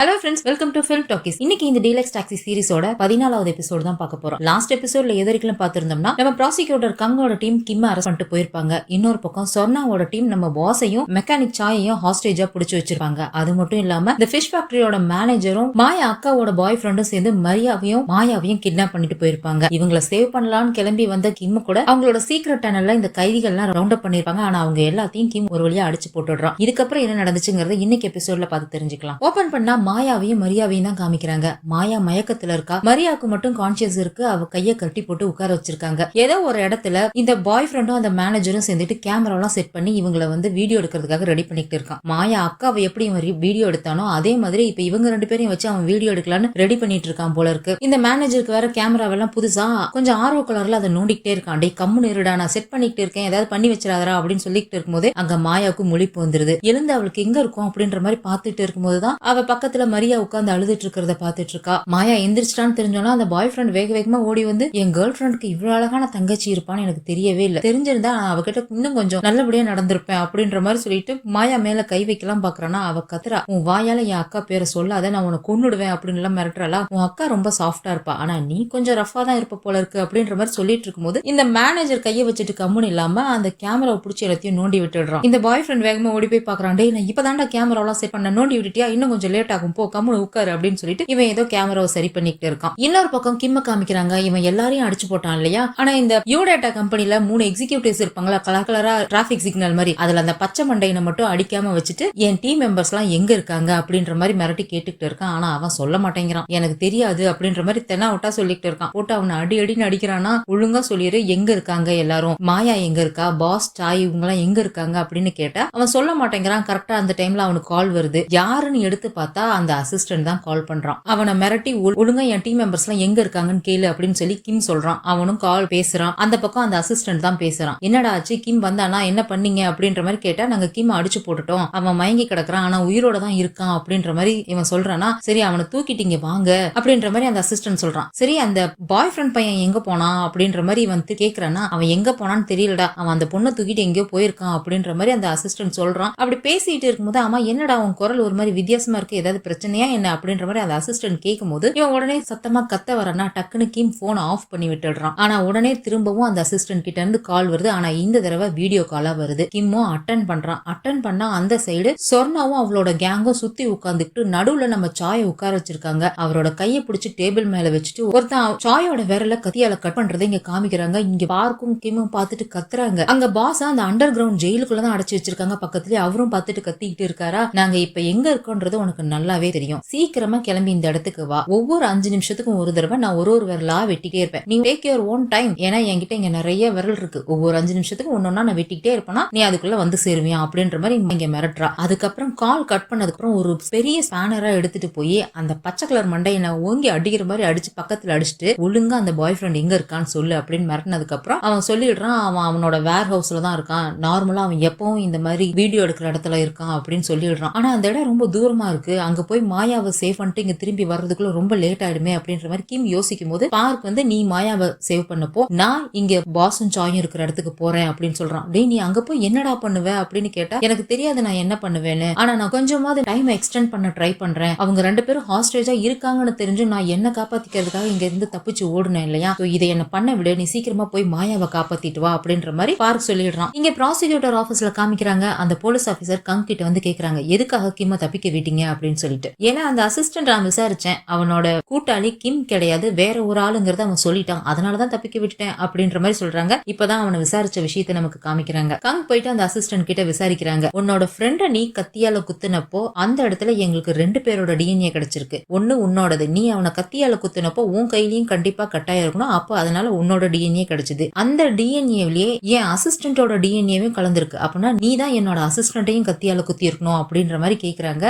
Hello friends, welcome to film talkies. இன்னைக்கு இந்த deluxe taxi சீரிஸோட 14வது episode தான் பார்க்க போறோம். லாஸ்ட் எபிசோட்ல எது வரைக்கும் பார்த்திருந்தோம்னா, நம்ம ப்ராசிக்யூட்டர் கங்கோட டீம் கிம் அரெஸ்ட் பண்ணிட்டு போயிருப்பாங்க. இன்னொரு பக்கம் சொர்ணாவோட டீம் நம்ம பாஸையும் மெக்கானிக் சாயையும் ஹாஸ்டேஜா பிடிச்சு வச்சிருப்பாங்க. அது மட்டும் இல்லாம இந்த ஃபிஷ் ஃபேக்டரியோட மேனேஜரும் மாயா அக்காவோட பாய் ஃப்ரெண்டும் சேர்ந்து மாயாவையும் கிட்னாப் பண்ணிட்டு போயிருப்பாங்க. இவங்களை சேவ் பண்ணலாம்னு கிளம்பி வந்த கிம் கூட அவங்களோட சீக்ரெட் டனல்ல இந்த கைதிகள்லாம் ரவுண்ட் அப் பண்ணிருப்பாங்க. ஆனா அவங்க எல்லாத்தையும் கிம் ஒரு வழியா அடிச்சு போட்டுடுறான். இதுக்கப்புறம் என்ன நடந்துச்சுங்கிறத இன்னைக்கு எபிசோட்ல பார்த்து தெரிஞ்சுக்கலாம். ஓபன் பண்ணா மாயாவையும் மரியாவையும் தான் காமிக்கிறாங்க. மாயா மயக்கத்துல இருக்கா, மரியாவுக்கு மட்டும் கான்சியஸ் இருக்கு. அவ கைய கட்டி போட்டு உட்கார வச்சிருக்காங்க. ஏதோ ஒரு இடத்துல இந்த பாய் ஃப்ரெண்டும் அந்த மேனேஜரும் சேர்ந்துட்டு கேமராலாம் செட் பண்ணி இவங்களை வீடியோ எடுக்கிறதுக்காக ரெடி பண்ணிட்டு இருக்கான். மாயா அக்காவை எப்படி வீடியோ எடுத்தானோ அதே மாதிரி இப்ப இவங்க ரெண்டு பேரையும் வச்சு அவன் வீடியோ எடுக்கலான்னு ரெடி பண்ணிட்டு இருக்கான் போல இருக்கு. இந்த மேனேஜருக்கு வேற கேமராவெல்லாம் புதுசா கொஞ்சம் ஆர்வ கலர்ல அதை நோண்டிக்கிட்டே இருக்கான். டே கம்முன்னு இருடா, நான் செட் பண்ணிட்டு இருக்கேன், ஏதாவது பண்ணி வச்சிடாதரா அப்படின்னு சொல்லிட்டு இருக்கும்போது அங்க மாயாவுக்கு முழிப்பு வந்துருது. எழுந்து அவளுக்கு எங்க இருக்கும் அப்படின்ற மாதிரி பாத்துட்டு இருக்கும்போதுதான் அவ பக்கத்துல மரியா உட்கார்ந்து அழுதுட்டு இருக்கிறத பாத்துட்டு இருக்கா. மாயா எந்திரிச்சிட்டான்னு தெரிஞ்சோன்னா அந்த பாய் ஃப்ரெண்ட் வேக வேகமா ஓடி வந்து, என் கேர்ள் ஃப்ரெண்டுக்கு இவ்வளவு அழகான தங்கச்சி இருப்பான்னு எனக்கு தெரியவே இல்லை, தெரிஞ்சிருந்தா நான் அவகிட்ட இன்னும் கொஞ்சம் நல்லபடியா நடந்திருப்பேன் அப்படின்ற மாதிரி சொல்லிட்டு மாயா மேல கை வைக்கலாம் பாக்குறானா. அவ கத்துறா, உன் வாயால என் அக்கா பேரை சொல்லாத, நான் உனக்கு கொன்னுடுவேன் அப்படின்னு எல்லாம் மிரட்டுறா. உன் அக்கா ரொம்ப சாஃப்டா இருப்பா, ஆனா நீ கொஞ்சம் ரஃபா தான் இருப்ப போல இருக்கு அப்படின்ற மாதிரி சொல்லிட்டு இருக்கும்போது இந்த மேனேஜர் கையை வச்சுட்டு கம்முன்னு இல்லாம அந்த கேமராவை பிடிச்சி எல்லாத்தையும் நோண்டி விட்டுடுறான். இந்த பாய் ஃப்ரெண்ட் வேகமா ஓடி போய் பாக்குறான். டே நான் இப்பதான்டா கேமராவெல்லாம் செட் பண்ண, நோண்டி விட்டுட்டியா, இன்னும் கொஞ்சம் லேட் ஆகும், போ கம்முன்னு உட்காரு அப்படின்னு சொல்லிட்டு இவன் ஏதோ கேமராவை சரி பண்ணிட்டு இருக்கான். இன்னொரு பக்கம் கிம்ம காமிக்கிறாங்க. இவன் எல்லாரையும் அடிச்சு போட்டான் இல்லையா. ஆனா இந்த யூடேட்டா கம்பெனில 3 எக்ஸிகியூட்டிவ்ஸ் இருப்பாங்களா, கலர் கலரா டிராபிக் சிக்னல் மாதிரி, அதுல அந்த பச்சை மண்டையினை மட்டும் அடிக்காம வச்சுட்டு என் டீம் மெம்பர்ஸ் எல்லாம் எங்க இருக்காங்க அப்படின்ற மாதிரி மிரட்டி கேட்டுக்கிட்டு இருக்கான். ஆனா அவன் சொல்ல மாட்டேங்கிறான், எனக்கு தெரியாது அப்படின்ற மாதிரி தென்னா விட்டா சொல்லிட்டு இருக்கான். போட்டு அவனை அடின்னு அடிக்கிறானா. ஒழுங்கா சொல்லிடு, எங்க இருக்காங்க எல்லாரும், மாயா எங்க இருக்கா, பாஸ் சாய் இவங்க எல்லாம் எங்க இருக்காங்க அப்படின்னு கேட்டா அவன் சொல்ல மாட்டேங்கிறான். கரெக்டா அந்த டைம்ல அவனுக்கு கால் வருது. யாருன்னு எடுத்து பார்த்தா அந்த அசிஸ்டன்ட் தான் கால் பண்றான். அவனை மிரட்டி ஒழுங்கா என் டீம் மெம்பர்ஸ் எல்லாம் எங்க இருக்காங்கன்னு கேளு அப்படின்னு சொல்லி கிம் சொல்றான். அவனும் கால் பேசுறான். அந்த பக்கம் அந்த அசிஸ்டன்ட் தான் பேசுறான். என்னடா ஆச்சு, கிம் வந்தானா, என்ன பண்ணீங்க அப்படின்ற மாதிரி கேட்டா, நாங்க கிம் அடிச்சு போட்டுட்டோம், அவன் மயங்கி கிடக்குறான், ஆனா உயிரோட தான் இருக்கான் அப்படின்ற மாதிரி இவன் சொல்றானா. சரி அவனை தூக்கிட்டீங்க வாங்க அப்படின்ற மாதிரி அந்த அசிஸ்டன்ட் சொல்றான். சரி அந்த பாய் ஃப்ரெண்ட் பையன் எங்க போனா அப்படின்ற மாதிரி இவன் கேக்குறானா. அவன் எங்க போனான்னு தெரியலடா, அவன் அந்த பொண்ணை தூக்கிட்டு எங்கேயோ போயிருக்கான் அப்படின்ற மாதிரி அந்த அசிஸ்டன்ட் சொல்றான். அப்படி பேசிட்டு இருக்கும்போது ஆமா என்னடா உன் குரல் ஒரு மாதிரி வித்தியாசமா இருக்கு, ஏதாவது பிரச்சனையா என்ன அப்படின்ற மாதிரி அந்த அசிஸ்டன்ட் கேட்கும்போது இவன் உடனே சத்தமா கத்த வரனா டக்குன்னு கிம் போனை ஆஃப் பண்ணி விட்டுடுறான். ஆனா உடனே திரும்பவும் அந்த அசிஸ்டன்ட் கிட்ட இருந்து கால் வருது. ஆனா இந்த தடவை வீடியோ காலா வருது. கிம்மும் அட்டன் பண்றான். அட்டன் பண்ணா அந்த சைடு சொர்ணாவும் அவளோட கேங்கும் சுத்தி உட்கார்ந்துட்டு நடுவுல நம்ம சாயை உட்கார வச்சிருக்காங்க. அவரோட கையை பிடிச்சி டேபிள் மேல வச்சுட்டு ஒருத்தன் சாயோட விரல கத்தியால கட் பண்றதை இங்க காமிக்கிறாங்க. இங்க பார்க்கும் கிம்மும் பார்த்துட்டு கத்துறாங்க. அங்க பாஸ் அந்த அண்டர் கிரவுண்ட் ஜெயிலுக்குள்ளதான் அடைச்சு வச்சிருக்காங்க. பக்கத்துலயே அவரும் பார்த்துட்டு கத்திக்கிட்டு இருக்காரா. நாங்க இப்ப எங்க இருக்கோன்றது உனக்கு நல்லாவே தெரியும், சீக்கிரமா கிளம்பி இந்த இடத்துக்கு வா, ஒவ்வொரு 5 நிமிஷத்துக்கும் ஒரு தடவை நான் ஒரு விரலா வெட்டிட்டே இருப்பேன், நீ டேக் யுவர் ஓன் டைம், ஏன்னா என்கிட்ட இங்க நிறைய விரல் இருக்கு, ஒவ்வொரு 5 நிமிஷத்துக்கு ஒன்னொன்னா நான் வெட்டிக்கிட்டே இருப்பேனா, நீ அதுக்குள்ள வந்து சேருவியா அப்படின்ற மாதிரி இங்க மிரட்டுறா. அதுக்கப்புறம் கால் கட் பண்ணதுக்கு அப்புறம் ஒரு பெரிய ஸ்பேனரா எடுத்துட்டு போய் அந்த பச்சை கலர் மண்டையை ஓங்கி அடிக்கிற மாதிரி அடிச்சு பக்கத்துல அடிச்சுட்டு ஒழுங்கா அந்த பாய் ஃப்ரெண்ட் எங்க இருக்கான்னு சொல்லு அப்படின்னு மிரட்டினதுக்கு அப்புறம் அவன் சொல்லிடுறான். அவனோட வேர் ஹவுஸ்ல தான் இருக்கான், நார்மலா அவன் எப்பவும் இந்த மாதிரி வீடியோ எடுக்கிற இடத்துல இருக்கான் அப்படின்னு சொல்லிடுறான். ஆனா அந்த இடம் ரொம்ப தூரமா இருக்கு, அங்க போய் மாயாவை சேவ் பண்ணிட்டு இங்க திரும்பி வர்றதுக்குள்ள ரொம்ப லேட் ஆயிடுமே அப்படின்ற மாதிரி கிம் யோசிக்கும் போது பார்க் நீ மாயாவை சேவ் பண்ணப்போ நான் இங்க பாஸும் சாயும் இருக்கிற இடத்துக்கு போறேன் அப்படின்னு சொல்றான். டேய் நீ அங்க போய் என்னடா பண்ணுவ அப்படின்னு கேட்டா எனக்கு தெரியாது நான் என்ன பண்ணுவேன்னு, ஆனா நான் கொஞ்சமாவது டைம் எக்ஸ்டெண்ட் பண்ண ட்ரை பண்றேன், அவங்க 2 பேரும் ஹாஸ்டேஜா இருக்காங்கன்னு தெரிஞ்சு நான் என்ன காப்பாத்திக்கிறதுக்காக இங்க இருந்து தப்பிச்சு ஓடுனேன் இல்லையா, இதை என்ன பண்ண விட, நீ சீக்கிரமா போய் மாயாவை காப்பாத்திட்டு வா அப்படின்ற மாதிரி பார்க் சொல்லிடுறான். இங்க ப்ராசிக்யூட்டர் ஆபீஸ்ல காமிக்கிறாங்க. அந்த போலீஸ் ஆபீசர் கங் கிட்ட வந்து கேக்குறாங்க, எதுக்காக கிம்ம தப்பிக்க விட்டீங்க அப்படின்னு சொல்லிட்டு. ஏன்னா அந்த அசிஸ்டன்ட் நான் விசாரிச்சேன், அவனோட கூட்டாளி கிம் கிடையாது வேற ஒரு ஆளுங்கிறத அவன் சொல்லிட்டான், அதனாலதான் தப்பிக்க விட்டுட்டேன் அப்படின்ற மாதிரி சொல்றாங்க. இப்பதான் அவனை விசாரிச்ச விஷயத்தை நமக்கு காமிக்கிறாங்க. கங் போயிட்டு அந்த அசிஸ்டன்ட் கிட்ட விசாரிக்கிறாங்க. உன்னோட ஃப்ரெண்ட நீ கத்தியால குத்துனப்போ அந்த இடத்துல எங்களுக்கு 2 பேரோட டிஎன்ஏ கிடைச்சிருக்கு, ஒன்னு உன்னோடது, நீ அவனை கத்தியால குத்துனப்போ உன் கையிலயும் கண்டிப்பா கட்டாயம் இருக்கணும், அப்போ அதனால உன்னோட டிஎன்ஏ கிடைச்சது, அந்த டிஎன்ஏவிலேயே என் அசிஸ்டன்டோட டிஎன்ஏவும் கலந்துருக்கு, அப்படின்னா நீ தான் என்னோட அசிஸ்டன்ட்டையும் கத்தியால குத்தி இருக்கணும் அப்படின்ற மாதிரி கேக்குறாங்க.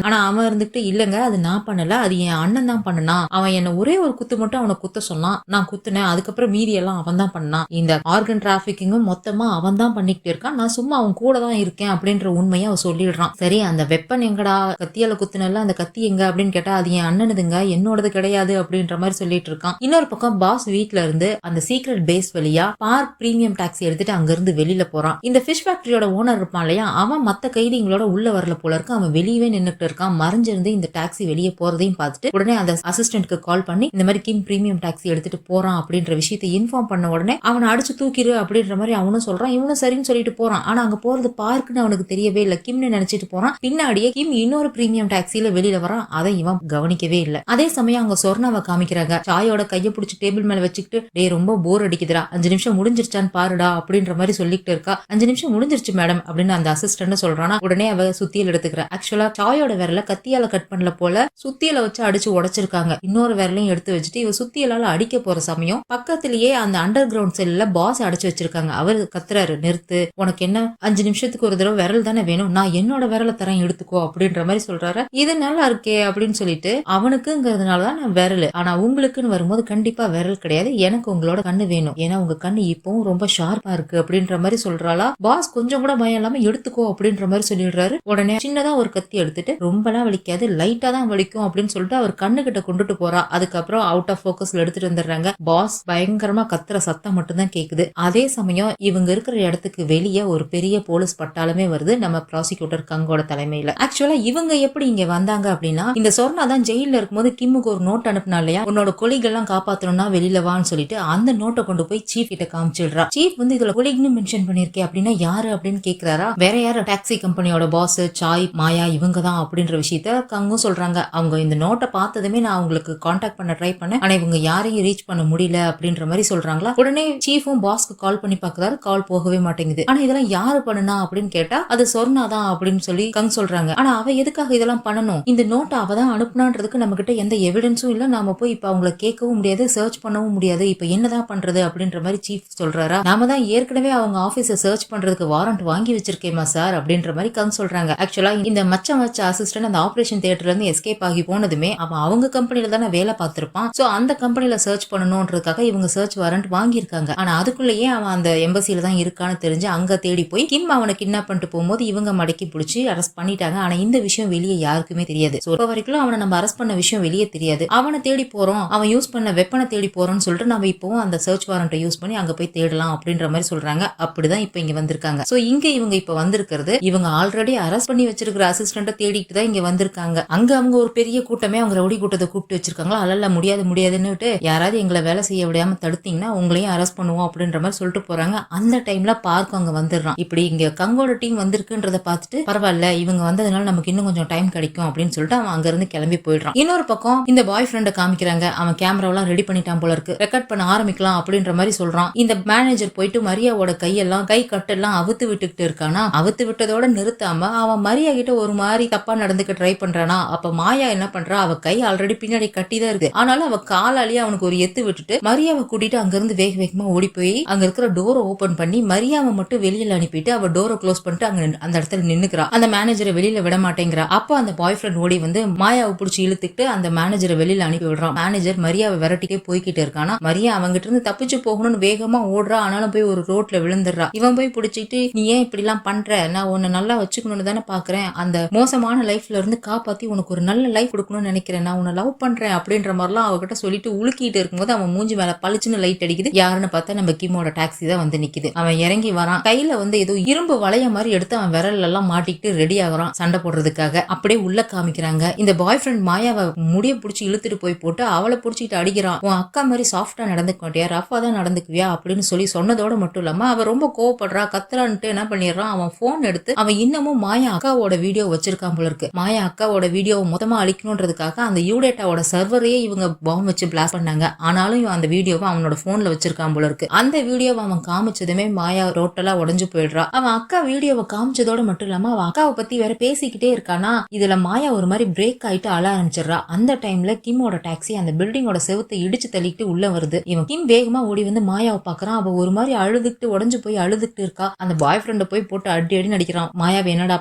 ஆனா அவன் இருந்துட்டு இல்லங்க அது நான் பண்ணல, அது என் அண்ணன் தான் பண்ணனா, அவன் என்ன ஒரே ஒரு குத்து மட்டும் அவனை குத்த சொன்னான், நான் குத்துனேன், அதுக்கப்புறம் மீதி எல்லாம் அவன் தான் பண்ணான், இந்த ஆர்கன் டிராபிக்கிங்கும் மொத்தமா அவன் தான் பண்ணிக்கிட்டு இருக்கான், நான் சும்மா அவன் கூட தான் இருக்கேன் அப்படின்ற உண்மையை அவன் சொல்லிடுறான். சரி அந்த வெப்பன் எங்கடா, கத்தியால குத்துனல அந்த கத்தி எங்க அப்படின்னு கேட்டா அது என் அண்ணனுதுங்க, என்னோடது கிடையாது அப்படின்ற மாதிரி சொல்லிட்டு இருக்கான். இன்னொரு பக்கம் பாஸ் வீட்ல இருந்து அந்த சீக்ரெட் பேஸ் வழியா பார்க் பிரீமியம் டாக்ஸி எடுத்துட்டு அங்க இருந்து வெளியில போறான். இந்த ஃபிஷ் ஃபேக்டரியோட ஓனர் இருப்பான் இல்லையா, அவன் மத்த கைதிங்களோட உள்ள வரல போல இருக்கு, அவன் வெளியவே நின்னுட்டு இருக்கான். மறைஞ்சிருந்து இந்த டாக்ஸி வெளியே போறதையும் பார்த்துட்டு உடனே அந்த அசிஸ்டன்ட்க்கு கால் பண்ணி இந்த மாதிரி கிம் பிரீமியம் டாக்ஸி எடுத்துட்டு போறான் அப்படின்ற விஷயத்தை இன்ஃபார்ம் பண்ண உடனே அவனை அடிச்சு தூக்கிடு அப்படின்ற மாதிரி அவனும் சொல்றான். இவனும் சரின்னு சொல்லிட்டு போறான். ஆனா அங்க போறது பார்க்குன்னு அவனுக்கு தெரியவே இல்ல. கிம்னு நினைச்சிட்டு போறான். பின்னாடியே கிம் இன்னொரு பிரீமியம் டாக்ஸில வெளியில வரான். அதை இவன் கவனிக்கவே இல்ல. அதே சமயம் அவங்க சொர்ணாவை காமிக்கிறாங்க. சாயோட கைய பிடிச்சி டேபிள் மேல வச்சுக்கிட்டு டே ரொம்ப போர் அடிக்குதுடா, 5 நிமிஷம் முடிஞ்சிருச்சான்னு பாருடா அப்படின்ற மாதிரி சொல்லிட்டு இருக்கா. 5 நிமிஷம் முடிஞ்சிருச்சு மேடம் அப்படின்னு அந்த அசிஸ்டன்ட் சொல்றானா. உடனே அவ சுத்தியல் எடுத்துக்கிறா. ஆக்சுவலா சாயோட விரல கத்தியால கட் பண்ணல போல சுத்தியல வச்சு அடிச்சு உடைச்சிருக்காங்க. இன்னொரு விரலையும் எடுத்து வச்சுட்டு இவ சுத்தியலால அடிக்க போற சமயம் பக்கத்திலேயே அந்த அண்டர் கிரவுண்ட் செல்ல பாஸ் அடைச்சு வச்சிருக்காங்க. அவர் கத்துறாரு, நிறுத்து, உனக்கு என்ன 5 நிமிஷத்துக்கு ஒரு தடவை விரல் தானே வேணும், நான் என்னோட விரலை தரேன் எடுத்துக்கோ அப்படின்ற மாதிரி சொல்றாரு. இது நல்லா இருக்கே அப்படின்னு சொல்லிட்டு அவனுக்குங்கிறதுனாலதான் நான் விரல், ஆனா உங்களுக்குன்னு வரும்போது கண்டிப்பா விரல் கிடையாது, எனக்கு உங்களோட கண்ணு வேணும், ஏன்னா உங்க கண்ணு இப்பவும் ரொம்ப ஷார்ப்பா இருக்கு அப்படின்ற மாதிரி சொல்றாளா. பாஸ் கொஞ்சம் கூட பயம் இல்லாம எடுத்துக்கோ அப்படின்ற மாதிரி சொல்லிடுறாரு. உடனே சின்னதா ஒரு கத்தி எடுத்துட்டு ரொம்பலாம் வலிக்காது, லைட்டா தான் வலிக்கும் அப்படின்னு சொல்லிட்டு அவர் கண்ணு கிட்ட கொண்டுட்டு போறா. அதுக்கப்புறம் அவுட் ஆஃப் போக்கஸ்ல எடுத்துட்டு வந்துடுறாங்க. பாஸ் பயங்கரமா கத்துற சத்தம் மட்டும்தான் கேக்குது. அதே சமயம் இவங்க இருக்கிற இடத்துக்கு வெளியே ஒரு பெரிய போலீஸ் பட்டாளமே வருது நம்ம ப்ராசிக்யூட்டர் கங்கோட தலைமையில. ஆக்சுவலா இவங்க எப்படி இங்க வந்தாங்க அப்படின்னா, இந்த சொர்ணா தான் ஜெயில இருக்கும்போது கிம்முக்கு ஒரு நோட் அனுப்புனா இல்லையா, உன்னோட கொலிகெல்லாம் காப்பாத்தணும்னா வெளியில வான்னு சொல்லிட்டு அந்த நோட்டை கொண்டு போய் சீஃப் கிட்ட காமிச்சிடுறா. சீஃப் வந்து இதுல கொலிக்னு மென்ஷன் பண்ணிருக்கேன் அப்படின்னா யாரு அப்படின்னு கேக்குறாரா. வேற யாரு, டாக்ஸி கம்பெனியோட பாஸ் சாய் மாயா இவங்க தான் அப்படின்ற விஷயத்த கங்கும் சொல்றாங்க. அவங்க இந்த நோட்டை பார்த்ததுமே நான் அவங்களுக்கு கான்டாக்ட் பண்ண ட்ரை பண்ணேன், ஆனா இவங்க யாரையும் ரீச் பண்ண முடியல அப்படின்ற மாதிரி சொல்றாங்களா. உடனே சீஃபும் பாஸ்க்கு கால் பண்ணி பாக்குறாரு, கால் போகவே மாட்டேங்குது. ஆனா இதெல்லாம் யாரு பண்ணுனா அப்படின்னு கேட்டா அது சொர்ணா தான் அப்படின்னு சொல்லி கங் சொல்றாங்க. ஆனா அவ எதுக்காக இதெல்லாம் பண்ணணும், இந்த நோட்டை அவ தான் அனுப்புனான்றதுக்கு நம்ம கிட்ட எந்த எவிடன்ஸும் இல்ல, நாம போய் இப்ப அவங்களை கேட்கவும் முடியாது, சர்ச் பண்ணவும் முடியாது, இப்ப என்னதான் பண்றது அப்படின்ற மாதிரி சீஃப் சொல்றாரா. நாம தான் ஏற்கனவே அவங்க ஆபீஸ சர்ச் பண்றதுக்கு வாரண்ட் வாங்கி வச்சிருக்கேமா சார் அப்படின்ற மாதிரி கங் சொல்றாங்க. ஆக்சுவலா இந்த மச்சம் வச்ச அசிஸ்டன்ட் அந்த ஆபரேஷன் தியேட்டர்ல இருந்து எஸ்கேப் ஆகி போனதுமே அவன் அவங்க கம்பெனில தானே வேலை பார்த்திருப்பான். சோ அந்த கம்பெனில சர்ச் பண்ணணும்ன்றதுக்காக இவங்க சர்ச் வாரண்ட் வாங்கியிருக்காங்க. ஆனா அதுக்குள்ளேயே அவன் அந்த எம்பசில தான் இருக்கான்னு தெரிஞ்சு அங்க தேடி போய் கிம் அவனை கிட்னாப் பண்ணிட்டு போகும்போது இவங்க மடக்கி பிடிச்சி அரெஸ்ட் பண்ணிட்டாங்க. ஆனா இந்த விஷயம் வெளியே யாருக்குமே தெரியாது. இப்ப வரைக்கும் அவனை நம்ம அரெஸ்ட் பண்ண விஷயம் வெளியே தெரியாது. அவனை தேடி போறோம், அவன் யூஸ் பண்ண வெப்பனை தேடி போறோம்னு சொல்லிட்டு நம்ம இப்பவும் அந்த சர்ச் வாரண்ட்டை யூஸ் பண்ணி அங்க போய் தேடலாம் அப்படின்ற மாதிரி சொல்றாங்க. அப்படிதான் இப்ப இங்க வந்திருக்காங்க. சோ இங்க இவங்க இப்ப வந்திருக்கிறது இவங்க ஆல்ரெடி அரெஸ்ட் பண்ணி வச்சிருக்கிற அசிஸ்டன்ட்டை தேடிட்டு தான் இங்க வந்திருக்காங்க. அங்க அவங்க ஒரு பெரிய கூட்டமே அவங்க ரவுடி கூட்டத்தை கூப்பிட்டு வச்சிருக்காங்களா. அல்ல முடியாது முடியாதுன்னு யாராவது எங்களை வேலை செய்ய விடாம தடுத்தீங்கன்னா உங்களையும் அரெஸ்ட் பண்ணுவோம் அப்படின்ற மாதிரி சொல்லிட்டு போறாங்க. அந்த டைம்ல பார்க் அங்க வந்துடுறான். இப்படி இங்க கங்கோட டீம் வந்திருக்குன்றத பார்த்துட்டு பரவாயில்ல இவங்க வந்ததுனால நமக்கு இன்னும் கொஞ்சம் டைம் கிடைக்கும் அப்படின்னு சொல்லிட்டு அவன் அங்க இருந்து கிளம்பி போயிடுறான். இன்னொரு பக்கம் இந்த பாய் ஃப்ரெண்டை காமிக்கிறாங்க. அவன் கேமராவெல்லாம் ரெடி பண்ணிட்டான் போல இருக்கு, ரெக்கார்ட் பண்ண ஆரம்பிக்கலாம் அப்படின்ற மாதிரி சொல்றான். இந்த மேனேஜர் போயிட்டு மரியாவோட கையெல்லாம் கை கட்டெல்லாம் அவுத்து விட்டுக்கிட்டு இருக்கானா. அவுத்து விட்டதோட நிறுத்தாம அவன் மரியா கிட்ட ஒரு மாதிரி தப்பா நடந்துக்க ட்ரை பண்றானா. அப்ப மாயா என்ன பண்றா, அவ கை ஆல்ரெடி பின்னாடி கட்டிதான் இருக்கு, ஆனாலும் அவ காலாலேயே அவனுக்கு ஒரு எத்து விட்டுட்டு மரியாவை கூட்டிட்டு அங்க இருந்து வேக வேகமா ஓடி போய் அங்க இருக்கிற டோரை ஓபன் பண்ணி மரியாவை மட்டும் வெளியில அனுப்பிட்டு அவ டோரை க்ளோஸ் பண்ணிட்டு அங்க அந்த இடத்துல நின்னுக்கிறா. அந்த மேனேஜரை வெளியில விட மாட்டேங்கிறா. அப்ப அந்த பாய் ஃப்ரெண்ட் ஓடி வந்து மாயாவை பிடிச்சி இழுத்துட்டு அந்த மேனேஜரை வெளியில அனுப்பி விடுறான். மேனேஜர் மரியாவை விரட்டிட்டே போய்கிட்டு இருக்கானா. மரியா அவங்கிட்ட இருந்து தப்பிச்சு போகணும்னு வேகமா ஓடுறா. ஆனாலும் போய் ஒரு ரோட்ல விழுந்துடுறா. இவன் போய் பிடிச்சிட்டு நீ ஏன் இப்படி எல்லாம் பண்ற, நான் உன்னை நல்லா வச்சுக்கணும்னு தானே பாக்குறேன், அந்த மோசமான லைஃப்ல இருந்து காப்பாத்தி உனக்கு ஒரு நல்ல லைஃப் கொடுக்கணும்னு நினைக்கிறேன், நான் உன்னை லவ் பண்றேன் அப்படின்ற மாதிரிலாம் அவகிட்ட சொல்லிட்டு உலுக்கிட்டு இருக்கும்போது அவன் மூஞ்சி மேல பளிச்சுன்னு லைட் அடிக்குது. யாருன்னு பார்த்தா நம்ம கிம்மோட டாக்ஸி தான் வந்து நிக்குது. அவன் இறங்கி வரான். கையில வந்து ஏதோ இரும்பு வளைய மாதிரி எடுத்து அவன் விரல் எல்லாம் மாட்டிக்கிட்டு ரெடி ஆகுறான் சண்டை போடுறதுக்காக. அப்படியே உள்ள காமிக்கிறாங்க. இந்த பாய் ஃப்ரெண்ட் மாயாவை முடிய புடிச்சு இழுத்துட்டு போய் போட்டு அவளை புடிச்சிட்டு அடிக்கிறான். உன் அக்கா மாதிரி சாஃப்டா நடந்துக்க மாட்டியா, ரஃபா தான் நடந்துக்குவியா அப்படின்னு சொல்லி சொன்னதோட மட்டும் இல்லாம அவ ரொம்ப கோவப்படுறா. கத்துறான்ட்டு என்ன பண்ணிடுறான், அவன் போன் எடுத்து அவன் இன்னமும் மாயா அக்காவோட வீடியோ வச்சிருக்கான் போல இருக்கு. மாயா அக்காவோட வீடியோவை மொத்தமா அழிக்கணும்ன்றதுக்காக அந்த யூடேட்டாவோட சர்வரையே இவங்க பாம்பு வச்சு பிளாஸ்ட் பண்ணாங்க. ஆனாலும் அந்த வீடியோவை அவனோட போன்ல வச்சிருக்கான் போல இருக்கு. அந்த வீடியோவை அவன் காமிச்சதுமே மாயா டோட்டலா உடஞ்சு போயிடுறா. அவன் அக்கா வீடியோவை காமிச்சதோட மட்டும் இல்லாம அவன் அக்காவை பத்தி வேற பேசிக்கிட்டே இருக்கானா. இதுல மாயா ஒரு மாதிரி பிரேக் ஆயிட்டு அழ ஆரம்பிச்சிடறா. அந்த டைம்ல கிம்மோட டாக்ஸி அந்த பில்டிங்கோட செவுத்தை இடிச்சு தள்ளிட்டு உள்ள வருது. இவன் கிம் வேகமா ஓடி வந்து மாயாவை பாக்குறான். அவ ஒரு மாதிரி அழுதுகிட்டு உடஞ்சு போய் அழுதுகிட்டு இருக்கா. அந்த பாய் ஃப்ரெண்ட போய் போட்டு அடி அடி நடிக்கிறான். மாயாவை என்னடா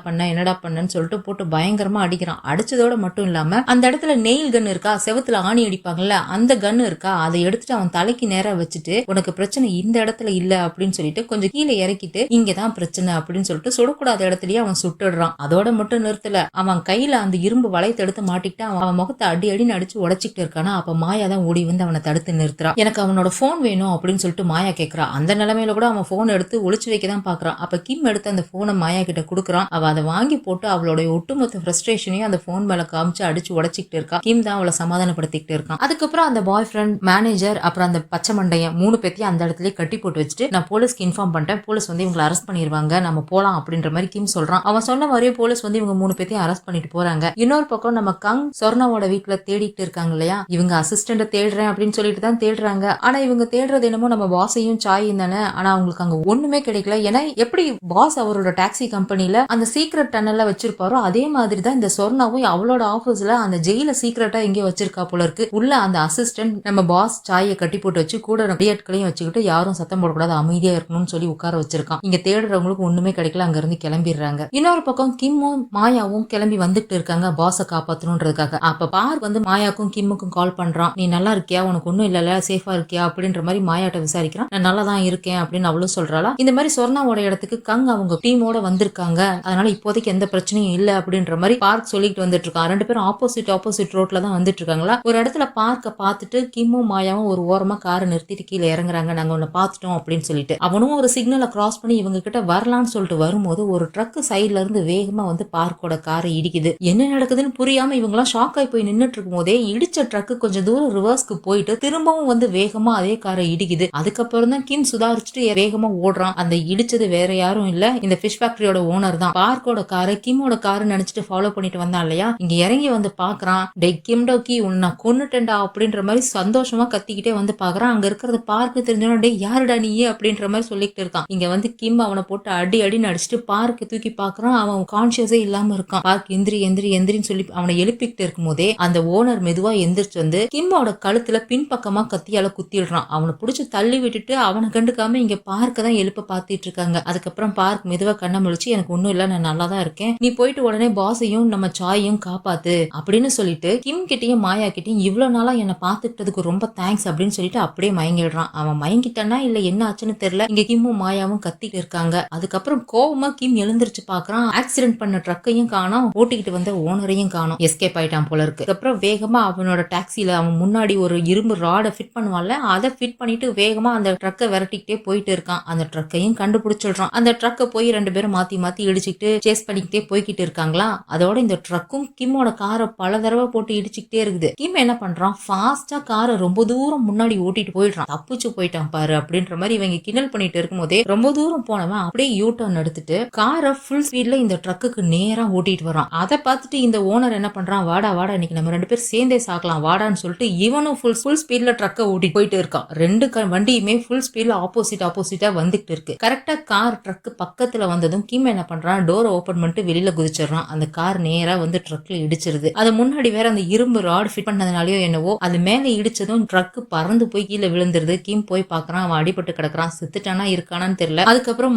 பண்ணன்னு சொல்லிட்டு போட்டு பயங்கரமா அடிக்கிறான். அடிச்சதோட மட்டும் இல்லாம அந்த இடத்துல நெயில் கன் இருக்கா, செவத்துல ஆணி அடிப்பாங்கல்ல அந்த கன் இருக்கா, அதை எடுத்துட்டு அவன் தலைக்கு நேரா வச்சுட்டு உனக்கு பிரச்சனை இந்த இடத்துல இல்ல அப்படின்னு சொல்லிட்டு கொஞ்சம் கீழே இறக்கிட்டு இங்கதான் பிரச்சனை அப்படின்னு சொல்லிட்டு சுடக்கூடாத இடத்துலயே அவன் சுட்டுடுறான். அதோட மட்டும் நிறுத்தல, அவன் கையில அந்த இரும்பு வளையத்தை எடுத்து மாட்டிக்கிட்டு அவன் முகத்தை அடி அடின்னு அடிச்சு உடச்சிக்கிட்டு இருக்கானா. அப்ப மாயா தான் ஓடி வந்து அவனை தடுத்து நிறுத்துறான். எனக்கு அவனோட போன் வேணும் அப்படின்னு சொல்லிட்டு மாயா கேட்கறா. அந்த நிலைமையில கூட அவன் போன் எடுத்து ஒளிச்சு வைக்க தான் பாக்குறான். அப்ப கிம் எடுத்து அந்த போனை மாயா கிட்ட குடுக்குறான். அவ அதை வாங்கி போட்டு அவளோட ஒட்டுமொத்த ஃப்ரஸ்ட்ரேஷன் ஃப்ரஸ்ட்ரேஷனையும் அந்த போன் மேல காமிச்சு அடிச்சு உடைச்சிக்கிட்டு இருக்கா. கிம் தான் அவளை சமாதானப்படுத்திக்கிட்டு இருக்கான். அதுக்கப்புறம் அந்த பாய் ஃப்ரெண்ட், மேனேஜர், அப்புறம் அந்த பச்சை மண்டையன் 3 பேத்தையும் அந்த இடத்துல கட்டி போட்டு வச்சுட்டு நான் போலீஸ்க்கு இன்ஃபார்ம் பண்ணிட்டேன், போலீஸ் வந்து இவங்களை அரெஸ்ட் பண்ணிடுவாங்க, நம்ம போலாம் அப்படின்ற மாதிரி கிம் சொல்றான். அவன் சொன்ன மாதிரியே போலீஸ் வந்து இவங்க 3 பேத்தையும் அரெஸ்ட் பண்ணிட்டு போறாங்க. இன்னொரு பக்கம் நம்ம கங் சொர்ணாவோட வீட்டுல தேடிட்டு இருக்காங்க இல்லையா, இவங்க அசிஸ்டன்ட தேடுறேன் அப்படின்னு சொல்லிட்டு தான் தேடுறாங்க. ஆனா இவங்க தேடுறது என்னமோ நம்ம பாஸையும் சாயும் தானே. ஆனா அவங்களுக்கு அங்க ஒண்ணுமே கிடைக்கல. ஏன்னா எப்படி பாஸ் அவரோட டாக்ஸி கம்பெனில அந்த சீக்ரெட் டனல்ல வச்சிருப்பாரோ அதே மாதிரி தான் இந்த சொர்ணாவும் அவளோட ஆபீஸ்ல அந்த ஜெயில சீக்ரெட்டா எங்கேயோ வச்சிருக்கா போல இருக்கு. உள்ள அந்த அசிஸ்டன்ட் நம்ம பாஸ் சாயை கட்டி போட்டு வச்சு கூட பிரியட்களையும் வச்சுக்கிட்டு யாரும் சத்தம் போடக்கூடாது, அமைதியா இருக்கணும்னு சொல்லி உட்கார வச்சிருக்கான். இங்க தேடுறவங்களுக்கு ஒண்ணுமே கிடைக்கல, அங்க இருந்து கிளம்பிடுறாங்க. இன்னொரு பக்கம் கிம்மும் மாயாவும் கிளம்பி வந்துட்டு இருக்காங்க பாஸை காப்பாத்தணும்ன்றதுக்காக. அப்ப பார்க் வந்து மாயாக்கும் கிம்முக்கும் கால் பண்றான். நீ நல்லா இருக்கியா, உனக்கு ஒண்ணும் இல்லல, சேஃபா இருக்கியா அப்படின்ற மாதிரி மாயாட்ட விசாரிக்கிறான். நான் நல்லா தான் இருக்கேன் அப்படின்னு அவளும் சொல்றாளா. இந்த மாதிரி சொர்ணாவோட இடத்துக்கு கங் அவங்க டீமோட வந்திருக்காங்க, அதனால இப்போதைக்கு எந்த பிரச்சனையும் இல்ல அப்படின்ற மாதிரி பார்க் சொல்லிட்டு வந்துட்டு இருக்கான். 2 பேரும் ஆப்போசிட் ரோட்ல தான் வந்துட்டு இருக்காங்களா. ஒரு இடத்துல பார்க்க பார்த்துட்டு கிம்மும் மாயாவும் ஒரு ஓரமா காரை நிறுத்திட்டு கீழே இறங்குறாங்க. நாங்க உன்னை பார்த்துட்டோம் அப்படின்னு சொல்லிட்டு அவனும் ஒரு சிக்னலை கிராஸ் பண்ணி இவங்க கிட்ட வரலான்னு சொல்லிட்டு வரும்போது ஒரு ட்ரக் சைட்ல இருந்து வேகமா வந்து பார்க்கோட காரை இடிக்குது. என்ன நடக்குதுன்னு புரியாம இவங்க எல்லாம் ஷாக் ஆகி போய் நின்னுட்டு இருக்கும் போதே இடிச்ச ட்ரக் கொஞ்சம் தூரம் ரிவர்ஸ்க்கு போயிட்டு திரும்பவும் வந்து வேகமா அதே காரை இடிக்குது. அதுக்கப்புறம் தான் கிம் சுதாரிச்சுட்டு வேகமா ஓடுறான். அந்த இடிச்சது வேற யாரும் இல்ல, இந்த ஃபிஷ் ஃபேக்டரியோட ஓனர் தான். பார்க்கோட காரை கிம்மோட காரு நினைச்சிட்டு ஃபாலோ பண்ணிட்டு வந்தான் இல்லையா. இங்க இறங்கி வந்து பாக்குறான். டே கிம் டோக்கி, உன்னை கொன்னுட்டேன்டா அப்படின்ற மாதிரி சந்தோஷமா கத்திக்கிட்டே வந்து பாக்குறான். அங்க இருக்கிறத பார்க்க தெரிஞ்சவன டே யாருடா நீ அப்படின்ற மாதிரி சொல்லிட்டு இருக்கான். இங்க வந்து கிம் அவனை போட்டு அடின்னு அடிச்சுட்டு பார்க்க தூக்கி பாக்குறான். அவன் கான்சியஸே இல்லாம இருக்கான். பார்க் எந்திரின்னு சொல்லி அவனை எழுப்பிக்கிட்டு இருக்கும் போதே அந்த ஓனர் மெதுவா எந்திரிச்சு வந்து கிம்மோட கழுத்துல பின்பக்கமா கத்தியால குத்திடுறான். அவனை புடிச்சு தள்ளி விட்டுட்டு அவனை கண்டுக்காம இங்க பார்க்க தான் எழுப்ப பாத்துட்டு இருக்காங்க. அதுக்கப்புறம் பார்க் மெதுவா கண்ணை முழிச்சு எனக்கு ஒண்ணும் இல்ல, நான் நல்லா தான் இருக்கேன், நீ போயிட்டு உடனே பாஸையும் நம்ம சாயையும் காப்பாத்து அப்படின்னு சொல்லிட்டு கிம் கிட்டையும் மாயா கிட்டையும் இவ்வளவு நாளா என்ன பாத்துக்கிட்டதுக்கு ரொம்ப தேங்க்ஸ் அப்படின்னு சொல்லிட்டு அப்படியே மயங்கிடுறான். அவன் மயங்கிட்டானா இல்ல என்ன ஆச்சுன்னு தெரியல. இங்க கிம்மும் மாயாவும் கத்திட்டு இருக்காங்க. அதுக்கப்புறம் கோவமா கிம் எழுந்திருச்சு பாக்குறான். ஆக்சிடென்ட் பண்ண ட்ரக்கையும் காணோம், ஓட்டிக்கிட்டு வந்த ஓனரையும் காணோம், எஸ்கேப் ஆயிட்டான் போல இருக்கு. அதுக்கப்புறம் வேகமா அவனோட டாக்ஸில அவன் முன்னாடி ஒரு இரும்பு ராடை ஃபிட் பண்ணுவான்ல, அதை ஃபிட் பண்ணிட்டு வேகமா அந்த ட்ரக்கை விரட்டிக்கிட்டே போயிட்டு இருக்கான். அந்த ட்ரக்கையும் கண்டுபிடிச்சிடுறான். அந்த ட்ரக்கை போய் 2 பேரும் மாத்தி மாத்தி இடிச்சுக்கிட்டு சேஸ் பண்ணிக்கிட்டே போய்கிட்டு இருக்காங்களா. அதோட இந்த ட்ரக்கும் கிம்மோட காரை பல தடவை போட்டு இடிச்சுக்கிட்டே இருக்குது. கிம் என்ன பண்றான், ஃபாஸ்டா காரை ரொம்ப தூரம் முன்னாடி ஓட்டிட்டு போயிடுறான். தப்பிச்சு போயிட்டான் பாரு அப்படின்ற மாதிரி இவங்க கிண்டல் பண்ணிட்டு இருக்கும் போதே ரொம்ப தூரம் போனவன் அப்படியே யூ டர்ன் எடுத்துட்டு காரை ஃபுல் ஸ்பீட்ல இந்த ட்ரக்குக்கு நேரா ஓட்டிட்டு வரான். அதை பார்த்துட்டு இந்த ஓனர் என்ன பண்றான், வாடா இன்னைக்கு நம்ம 2 பேரும் சேர்ந்தே சாக்கலாம் வாடான்னு சொல்லிட்டு இவனும் ஃபுல் ஸ்பீட்ல ட்ரக்கை ஓட்டிட்டு போயிட்டு இருக்கான். 2 வண்டியுமே ஃபுல் ஸ்பீட்ல ஆப்போசிட்டா வந்துட்டு இருக்கு. கரெக்டா கார் ட்ரக் பக்கத்துல வந்ததும் கிம் என்ன பண்றான், டோரை ஓபன் பண்ணிட்டு வெளியில குதிச்சிடறான். அந்த கார் நேரா வந்து ட்ரக்ல இடிச்சிருது. அது முன்னாடி வேற அந்த இரும்பு ராட் ஃபிட் பண்ணதுனாலயோ என்னவோ அது மேல இடிச்சதும் ட்ரக் பறந்து போய் கீழே விழுந்துருது. கிம் போய் பாக்குறான், அவன் அடிபட்டு கிடக்குறான், செத்துட்டானா இருக்கானான்னு தெரியல. அதுக்கப்புறம்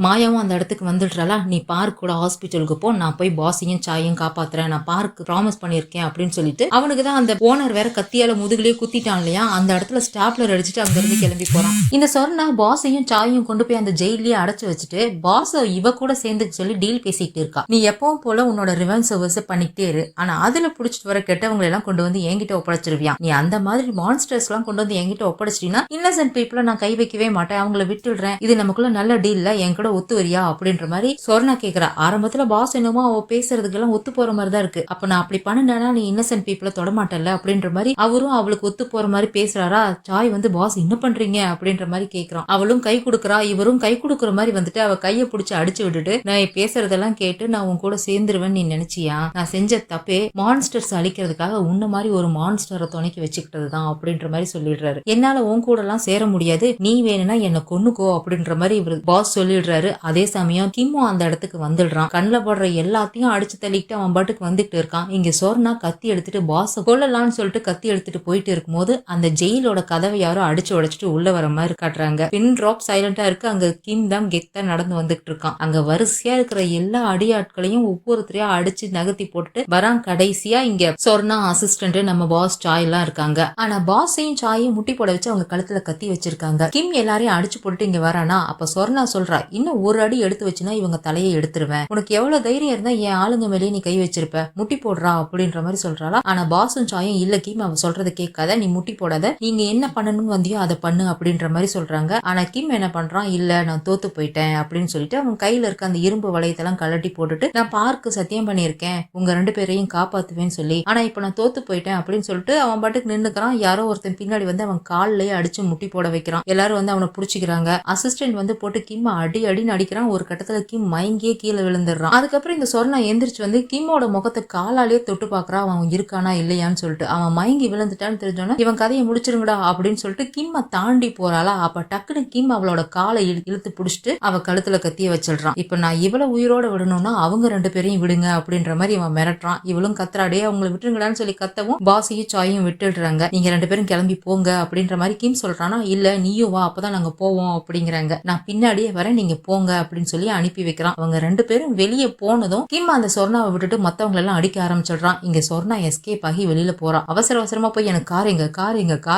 மாயாவும் அந்த இடத்துக்கு வந்துடுறாளா. நீ பார்க் கூட ஹாஸ்பிட்டலுக்கு போ, நான் போய் பாஸையும் சாயும் காப்பாத்துறேன், நான் பார்க் ப்ராமிஸ் பண்ணிருக்கேன் அப்படின்னு சொல்லிட்டு அவனுக்கு தான் அந்த ஓனர் வேற கத்தியால முதுகுலயே குத்திட்டான் இல்லையா. அந்த இடத்துல ஸ்டாப்லர் அடிச்சுட்டு அங்க இருந்து கிளம்பி போறான். இந்த சொர்ணா பாஸையும் சாயும் கொண்டு போய் அந்த ஜெயிலே அடைச்சு வச்சுட்டு பாஸ் இவ கூட சேர்ந்து சொல்லி டீல் பேசிக்கிட்டு இருக்கா. நீ எப்பவும் போல உன்னோட ரிவெஞ்ச் சர்வீஸ் பண்ணிக்கிட்டே இரு, ஆனா அதுல புடிச்சிட்டு வர கெட்டவங்களை எல்லாம் கொண்டு வந்து என்கிட்ட ஒப்படைச்சிருவியா. நீ அந்த மாதிரி மான்ஸ்டர்ஸ் எல்லாம் கொண்டு வந்து என்கிட்ட ஒப்படைச்சிட்டீங்கன்னா இன்னசென்ட் பீப்புளை நான் கை வைக்கவே மாட்டேன், அவங்கள விட்டுடுறேன், இது நமக்குள்ள நல்ல டீல்ல என் கூட ஒத்து வரியா அப்படின்ற மாதிரி சொர்ணா கேக்குறா. ஆரம்பத்துல பாஸ் என்னமோ அவ பேசுறதுக்கு எல்லாம் ஒத்து போற மாதிரி தான் இருக்கு. அப்ப நான் அப்படி பண்ணினா நீ இன்னசென்ட் பீப்புளை தொடமாட்டல அப்படின்ற மாதிரி அவரும் அவளுக்கு ஒத்து போற மாதிரி பேசுறாரா. சாய் வந்து பாஸ் என்ன பண்றீங்க அப்படின்ற மாதிரி கேக்குறான். அவளும் கை கொடுக்குறா, இவரும் கை கொடுக்குற மாதிரி வந்துட்டு அவ கையை பிடிச்சு அடிச்சு விட்டுட்டு நான் பேசுறதெல்லாம் கேட்டு நான் உன் கூட சேர்ந்துருவேன் நீ நினைச்சியா, நான் செஞ்ச தப்பே மான்ஸ்டர்ஸ் அழிக்கிறதுக்காக உன்ன மாதிரி ஒரு மான்ஸ்டரை துணைக்கி வச்சுக்கிட்டதுதான் அப்படின்ற மாதிரி சொல்லிடுறாரு. என்னால உன் கூட எல்லாம் சேர முடியாது, நீ வேணும்னா என்ன கொன்னுக்கோ அப்படின்ற மாதிரி இவர் பாஸ் சொல்லிடுறாரு. அதே சமயம் கிம்மோ அந்த இடத்துக்கு வந்துடுறான். கண்ணில் படுற எல்லாத்தையும் அடிச்சு தள்ளிக்கிட்டு அவன் பாட்டுக்கு வந்துட்டு இருக்கான். இங்க சொர்ணா கத்தி எடுத்துட்டு பாஸ் கொல்லலான்னு சொல்லிட்டு கத்தி எடுத்துட்டு போயிட்டு இருக்கும்போது அந்த ஜெயிலோட கதவை யாரோ அடிச்சு உடைச்சிட்டு உள்ள வர மாதிரி காட்டுறாங்க. பின் டிராப் சைலண்டா இருக்கு. அங்க கிம் தான் கெத்தா நடந்து வந்துட்டு இருக்கான். அங்க வரிசையா இருக்கிற எல்லா அடியாட்களையும் ஒவ்வொருத்தரையா அடிச்சு நகர்த்தி போட்டுட்டு வரான். கடைசியா இங்க சொர்ணா அசிஸ்டன்ட் நம்ம பாஸ் சாய் எல்லாம் இருக்காங்க. ஆனா பாஸையும் சாயும் முட்டி போட வச்சு அவங்க கழுத்துல கத்தி வச்சிருக்காங்க. கிம் எல்லாரையும் அடிச்சு போட்டு இங்க வரானா. அப்ப சொர்ணா சொல்றா, இன்னும் ஒரு அடி எடுத்து வச்சுன்னா இவங்க தலையை எடுத்துருவேன், உனக்கு எவ்வளவு தைரியம் இருந்தா என் ஆளுங்க மேலேயே நீ கை வச்சிருப்ப, முட்டி போடுறா அப்படின்ற மாதிரி சொல்றாளா. ஆனா பாஸும் சாயும் இல்ல கிம் அவ சொல்றதை கேட்காத, நீ முட்டி போடாத, நீங்க என்ன பண்ணணும்னு வந்தியோ அதை பண்ணு அப்படின்ற மாதிரி சொல்றாங்க. ஆனா கிம் என்ன பண்றான், இல்ல நான் தோத்து போயிட்டேன் அப்படின்னு சொல்லிட்டு அவன் கையில இருக்க அந்த இரும்பு வளையத்தெல்லாம் கலட்டி போட்டுட்டு நான் பார்க்கு சத்தியம் சத்தியம் பண்ணியிருக்கேன் உங்க 2 பேரையும் காப்பாத்துவேன்னு சொல்லி. ஆனா இப்ப நான் தோத்து போயிட்டேன் அப்படின்னு சொல்லிட்டு அவன் பாட்டுக்கு நின்னுக்கிறான். யாரோ ஒருத்தன் பின்னாடி வந்து அவன் கால்லயே அடிச்சு முட்டி போட வைக்கிறான். எல்லாரும் வந்து அவனை புடிச்சுக்கிறாங்க. அசிஸ்டன்ட் வந்து போட்டு கிம் அடின்னு அடிக்கிறான். ஒரு கட்டத்துல கிம் மயங்கியே கீழே விழுந்துடுறான். அதுக்கப்புறம் இந்த சொர்ணா எந்திரிச்சு வந்து கிம்மோட முகத்தை காலாலேயே தொட்டு பாக்குறான் அவன் இருக்கானா இல்லையான்னு சொல்லிட்டு. அவன் மயங்கி விழுந்துட்டான்னு தெரிஞ்சோன்னா இவன் கதையை முடிச்சிருங்கடா அப்படின்னு சொல்லிட்டு கிம்ம தாண்டி போறாளா. அப்ப டக்குனு கிம் அவளோட காலை இழுத்து புடிச்சிட்டு அவ கழுத்துல கத்திய வச்சிடுறான். இப்ப நான் இவ்வளவு உயிரோட விடணும்னா அவங்க 2 பேரையும் விடுங்க அப்படின்ற மாதிரி இவன் மிரட்டுறான். இவளும் கத்துறாடே அவங்களை விட்டுருங்கடான்னு சொல்லி கத்தவும் பாசியும் சாயும் விட்டுடுறாங்க. நீங்க 2 பேரும் கிளம்பி போங்க அப்படின்ற மாதிரி கிம் சொல்றானா. இல்ல நீயும் வா அப்பதான் நாங்க போவோம் அப்படிங்கிறாங்க. நான் பின்னாடியே வரேன் நீங்க போங்க அப்படின்னு சொல்லி அனுப்பி வைக்கிறான். அவங்க 2 பேரும் வெளியே போனதும் கிம் அந்த சொர்ணாவை விட்டுட்டு மத்தவங்க எல்லாம் அடிக்க ஆரம்பிச்சிடுறான். இங்க சொர்ணா எஸ்கேப் ஆகி வெளியில போறான். அவசரமா போய் எனக்கு கார்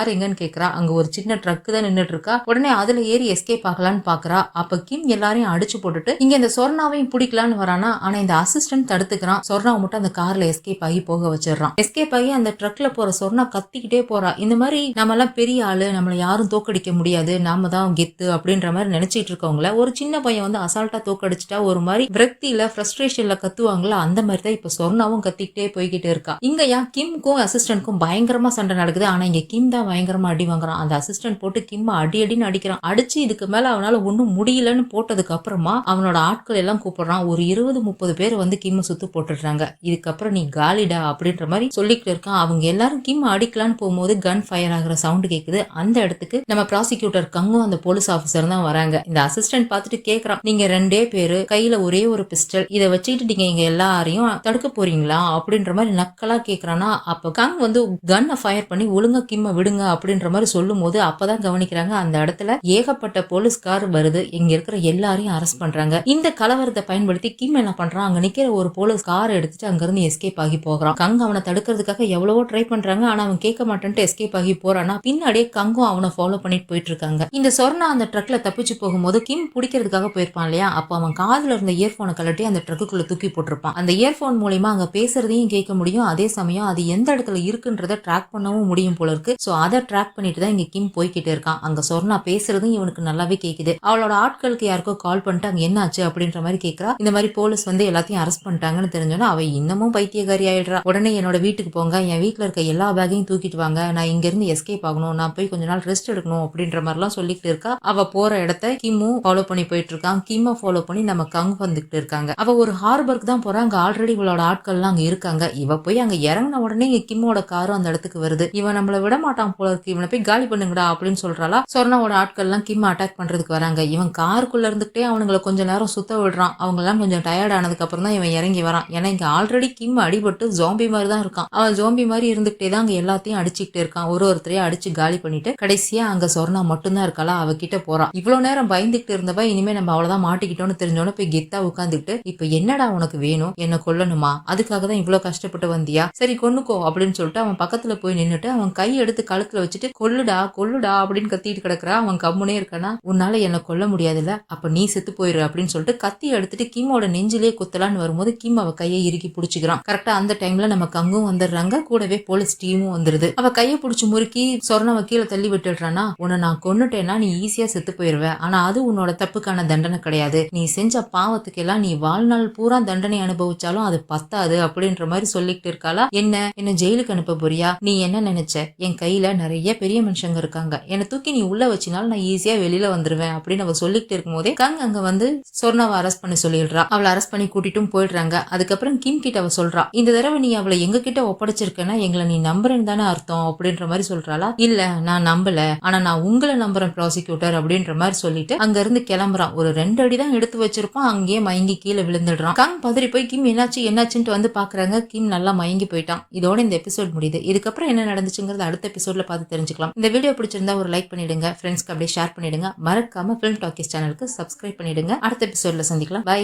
எங்கன்னு கேக்குறா. அங்க ஒரு சின்ன ட்ரக் தான் நின்னுட்டு இருக்கா. உடனே அதுல ஏறி எஸ்கேப் ஆகலான்னு பாக்குறா. அப்ப கிம் எல்லாரையும் அடிச்சு போட்டுட்டு இங்க இந்த சொர்ணாவையும் பிடிக்கலான்னு வரானா. ஆனா இந்த அசிஸ்டன்ட் தடுத்துக்கிறான். சொர்ணாவை மட்டும் அந்த கார்ல எஸ்கேப் ஆகி போக வச்சிடறான். எஸ்கேப் ஆகி அந்த ட்ரக்ல போற சொர்ணா கத்திக்கிட்டே போறா. இந்த மாதிரி நம்ம எல்லாம் பெரிய ஆளு, நம்மள யாரும் தோக்கடிக்க முடியாது, நாம தான் கெத்து அப்படின்ற மாதிரி நினைச்சிட்டு இருக்கவங்கள ஒரு சின்ன பையன் வந்து அசால்ட்டா தோக்கடிச்சிட்டா ஒரு மாதிரி விரக்தியில ஃப்ரஸ்ட்ரேஷன்ல கத்துவாங்களா. அந்த மாதிரி தான் இப்ப சொர்ணாவும் கத்திக்கிட்டே போய்கிட்டே இருக்கா. இங்க கிம்க்கும் அசிஸ்டன்ட்க்கும் பயங்கரமா சண்டை நடக்குது. ஆனா இங்க கிம் தான் பயங்கரமா அடி வாங்குறான். அந்த அசிஸ்டன்ட் போட்டு கிம் அடின்னு அடிக்கிறான். அடிச்சு இதுக்கு மேல அவனால ஒண்ணும் முடியலன்னு போட்டதுக்கு அப்புறமா அவனோட ஆட்கள் எல்லாம் கூப்பிடுறான். ஒரு 20-30 பேர் வந்து கிம் சுத்து போட்டுடுறாங்க. இதுக்கப்புறம் நீ காலிடா அப்படின்ற மாதிரி சொல்லிக்கிட்டு இருக்கான். அவங்க எல்லாரும் கிம் அடிக்கலான்னு போகும்போது கன் ஃபயர் ஆகுற சவுண்ட் கேக்குது. அந்த இடத்துக்கு நம்ம ப்ராசிக்யூட்டர் கங்கும் அந்த போலீஸ் ஆபீசர் தான் வராங்க. இந்த அசிஸ்டன்ட் பார்த்துட்டு கேக்குறான். நீங்க 2 பேரு கையில ஒரே ஒரு பிஸ்டல், இதை வச்சுக்கிட்டு நீங்க இங்க எல்லாரையும் தடுக்க போறீங்களா அப்படின்ற மாதிரி நக்கலா கேக்குறானா. அப்ப கங் வந்து கன்னை ஃபயர் பண்ணி ஒழுங்கா கிம்ம விடுங்க அப்படின்ற மாதிரி சொல்லும் போது அப்பதான் கவனிக்கிறாங்க அந்த இடத்துல ஏகப்பட்ட போலீஸ்கார் வருது. இங்க இருக்கிற எல்லாரையும் அரெஸ்ட் பண்றாங்க. இந்த கலவரத்தை பயன்படுத்தி கிம் என்ன பண்றான், அங்க நிக்கிற ஒரு போலீஸ் கார் எடுத்துட்டு அங்க இருந்து எஸ்கேப் ஆகி போகிறான். கங் அவனை தடுக்கிறதுக்காக எவ்வளவோ ட்ரை பண்றாங்க. ஆனா அவன் கேட்க மாட்டேன்ட்டு எஸ்கேப் ஆகி போறானா. பின்னாடியே கங்கும் அவனை ஃபாலோ பண்ணிட்டு போயிட்டு இருக்காங்க. இந்த சொர்ணா அந்த ட்ரக்ல தப்பிச்சு போகும்போது கிம் பிடிக்கிறதுக்காக போயிருப்பான் இல்லையா. அப்ப அவன் காதுல இருந்த இயர்போனை கலட்டி அந்த ட்ரக்குக்குள்ள தூக்கி போட்டிருப்பான். அந்த இயர்போன் மூலியமா அங்க பேசுறதையும் கேட்க முடியும். அதே சமயம் அது எந்த இடத்துல இருக்குன்றத ட்ராக் பண்ணவும் முடியும் போல இருக்கு. சோ அதை ட்ராக் பண்ணிட்டு தான் இங்க கிம் போய்கிட்டு இருக்கான். அங்க சொர்ணா பேசுறதும் இவனுக்கு நல்லாவே கேக்குது. அவளோட ஆட்களுக்கு யாருக்கோ கால் பண்ணிட்டு அங்க என்ன ஆச்சு அப்படின்ற மாதிரி கேக்குறா. இந்த மாதிரி போலீஸ் வந்து எல்லாத்தையும் அரெஸ்ட் பண்ணிட்டாங்கன்னு தெரிஞ்சோன்னா அவ இன்னமும் பைத்தியகாரி ஆயிடுறா. உடனே என்னோட வீட்டுக்கு போங்க, என் வீட்டுல இருக்க எல்லா பேக்கையும் தூக்கிட்டு வாங்க, நான் இங்க இருந்து எஸ்கேப் ஆகணும், நான் போய் கொஞ்ச நாள் ரெஸ்ட் எடுக்கணும் அப்படின்ற மாதிரி எல்லாம் சொல்லிட்டு இருக்கா. அவ போற இடத்த கிம்மும் ஃபாலோ பண்ணி போயிட்டு இருக்கான். கிம்ம ஃபாலோ பண்ணி நம்ம கங் வந்துகிட்டு இருக்காங்க. அவ ஒரு ஹார்பருக்கு தான் போறா. அங்க ஆல்ரெடி இவளோட ஆட்கள் எல்லாம் அங்க இருக்காங்க. இவ போய் அங்க இறங்கின உடனே இங்க கிம்மோட காரும் அந்த இடத்துக்கு வருது. இவன் நம்மள விட மாட்டான் போல இருக்கு, இவனை போய் காலி பண்ணுங்கடா அப்படின்னு சொல்றாளா. சொர்ணாவோட ஆட்கள் எல்லாம் கிம் அட்டாக் பண்றதுக்கு வராங்க. இவன் காருக்குள்ள இருந்துகிட்டே அவனுங்களை கொஞ்ச நேரம் சுத்த விடுறான். அவங்க எல்லாம் கொஞ்சம் டயர்ட் ஆனதுக்கு அப்புறம் தான் இவன் இறங்கி வரான். ஏன்னா இங்க ஆல்ரெடி கிம் அடிபட்டு ஜோம்பி மாதிரி தான் இருக்கான். அவன் ஜோம்பி மாதிரி இருந்துகிட்டே தான் அங்க எல்லாத்தையும் அடிச்சுக்கிட்டே இருக்கான். ஒருத்தரையும் அடிச்சு காலி பண்ணிட்டு கடைசியா அங்க சொர்ணா மட்டும்தான் இருக்காளா. அவகிட்ட போறான். இவ்வளவு நேரம் பயந்துகிட்டு இருந்தவ இனிமே நம்ம அவ்வளவுதான் மாட்டிக்கிட்டோம்னு தெரிஞ்சோன்னு போய் கெத்தா உட்காந்துக்கிட்டு இப்ப என்னடா உனக்கு வேணும், என்ன கொல்லணுமா, அதுக்காக தான் இவ்வளவு கஷ்டப்பட்டு வந்தியா, சரி கொன்னுக்கோ அப்படின்னு சொல்லிட்டு அவன் பக்கத்துல போய் நின்னுட்டு அவன் கை எடுத்து கழுத்துல வச்சுட்டு கொல்லுடா அப்படின்னு கத்திட்டு கிடக்குறா. அவன் கம்முனே இருக்கானா. உன்னால என்ன கொல்ல முடியாதுல்ல, அப்ப நீ செத்து போயிரு அப்படின்னு சொல்லிட்டு கத்தி எடுத்துட்டு கிம்மோட நெஞ்சிலே குத்தலான்னு வரும்போது கிம் அவ கையை இறுக்கி பிடிச்சிக்கிறான். கரெக்டா அந்த டைம்ல நம்ம கங்கும் வந்துடுறாங்க. கூடவே போலீஸ் டீமும் வந்துருது. அவ கையை பிடிச்சி முறுக்கி சொர்ணாவை கீழே தள்ளி விட்டுடுறானா. உன்னை நான் கொன்னுட்டேன்னா நீ ஈஸியா செத்து போயிருவ. ஆனா அது உன்னோட தப்புக்கான தண்டனை கிடையாது. நீ செஞ்ச பாவத்துக்கு எல்லாம் நீ வாழ்நாள் பூரா தண்டனை அனுபவிச்சாலும் அது பத்தாது அப்படின்ற மாதிரி சொல்லிட்டு இருக்காளா. என்ன ஜெயிலுக்கு அனுப்ப போறியா, நீ என்ன நினைச்ச, என் கையில நிறைய பெரிய மனுஷங்க இருக்காங்க, என்னை தூக்கி நீ உள்ள வச்சினாலும் நான் ஈஸியா வெளியில வந்துருவேன் அப்படின்னு அவ சொல்லிட்டு இருக்கும் போதே கங் அங்க வந்து சொர்ணாவை அரெஸ்ட் பண்ணி சொல்லிடுறா. அவளை அரெஸ்ட் பண்ணி கூட்டிட்டும் போயிடுறாங்க. அதுக்கப்புறம் கிம் கிட்ட அவ சொல்றா, இந்த தடவை நீ அவளை எங்க கிட்ட ஒப்படைச்சிருக்கனா எங்களை நீ நம்புறேன்னு தானே அர்த்தம் அப்படின்ற மாதிரி சொல்றாளா. இல்ல நான் நம்பல, ஆனா நான் உங்களை நம்புறேன் ப்ராசிக்யூட்டர் அப்படின்ற மாதிரி சொல்லிட்டு அங்க இருந்து கிளம்புறான். ஒரு 2 அடி தான் எடுத்து வச்சிருப்பான். அங்கேயே மயங்கி கீழே விழுந்துடுறான். கங் பதறி போய் கிம் என்னாச்சுன்ட்டு வந்து பாக்குறாங்க. கிம் நல்லா மயங்கி போயிட்டான். இதோட இந்த எபிசோட் முடியுது. இதுக்கப்புறம் என்ன நடந்துச்சுங்கிறது அடுத்த எபிசோட்ல பார்த்து தெரிஞ்சுக்கலாம். இந்த வீடியோ பிடிச்சிருந்தா ஒரு லைக் பண்ணிடுங்க, ஃப்ரெண்ட்ஸ்க்கு அப்படியே ஷேர் பண்ணிடுங்க. மறக்காம ஃபிலிம் டாக்கீஸ் சேனலுக்கு சப்ஸ்கிரைப் பண்ணிடுங்க. அடுத்த எபிசோட்ல சந்திக்கலாம். பை.